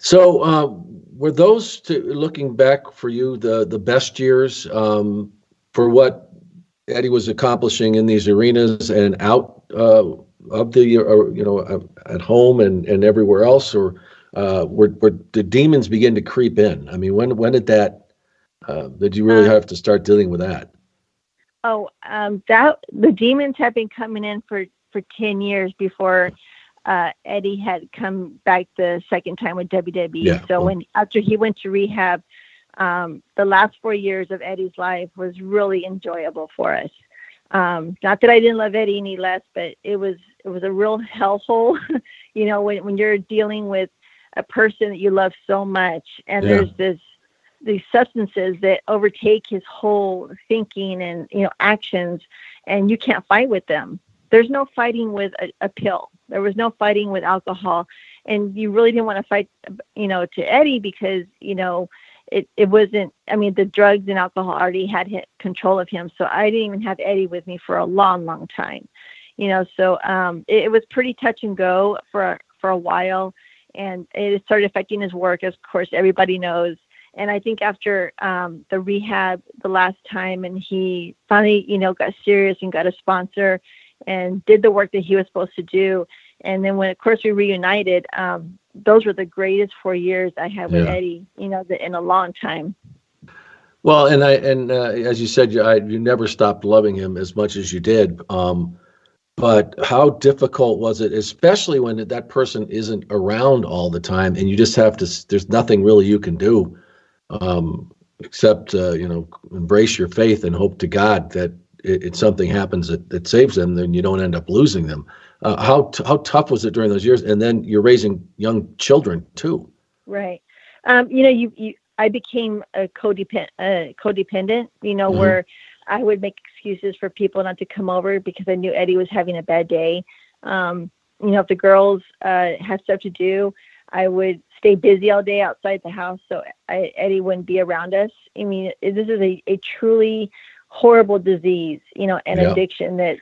So, were those looking back for you the best years for what Eddie was accomplishing in these arenas and out of the at home and everywhere else, or were the demons begin to creep in? I mean, when did you really have to start dealing with that? That the demons have been coming in for 10 years before Eddie had come back the second time with WWE. Yeah. So after he went to rehab, the last 4 years of Eddie's life was really enjoyable for us. Not that I didn't love Eddie any less, but it was a real hellhole. When you're dealing with a person that you love so much, and there's these substances that overtake his whole thinking and actions, and you can't fight with them. There's no fighting with a pill. There was no fighting with alcohol, and you really didn't want to fight, to Eddie because it wasn't. I mean, the drugs and alcohol already had control of him, so I didn't even have Eddie with me for a long, long time. So it was pretty touch and go for a while, and it started affecting his work, as of course everybody knows. And I think after the rehab the last time, and he finally, got serious and got a sponsor and did the work that he was supposed to do. And then when, of course, we reunited, those were the greatest 4 years I had with Eddie, in a long time. Well, and as you said, you never stopped loving him as much as you did. But how difficult was it, especially when that person isn't around all the time and you just have to, there's nothing really you can do except, embrace your faith and hope to God that it's something happens that saves them, then you don't end up losing them. How tough was it during those years? And then you're raising young children too. Right. I became a codependent, where I would make excuses for people not to come over because I knew Eddie was having a bad day. If the girls had stuff to do, I would stay busy all day outside the house so Eddie wouldn't be around us. I mean, this is a truly horrible disease, and addiction that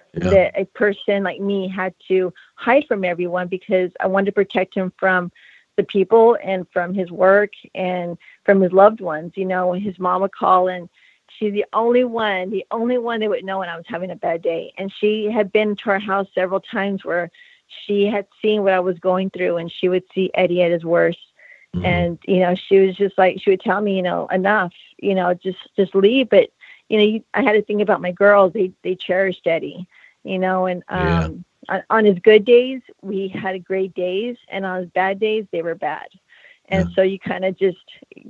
a person like me had to hide from everyone because I wanted to protect him from the people and from his work and from his loved ones. His mom would call, and she's the only one that would know when I was having a bad day. And she had been to our house several times where she had seen what I was going through, and she would see Eddie at his worst. Mm-hmm. And, she was just like, she would tell me, enough, just leave. But, I had to think about my girls. They cherished Eddie, and on his good days, we had great days, and on his bad days, they were bad. And so you kind of just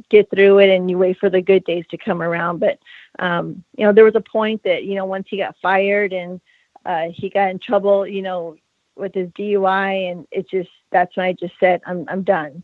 get through it and you wait for the good days to come around. But, there was a point that, once he got fired and he got in trouble, with his DUI, and that's when I just said, I'm done.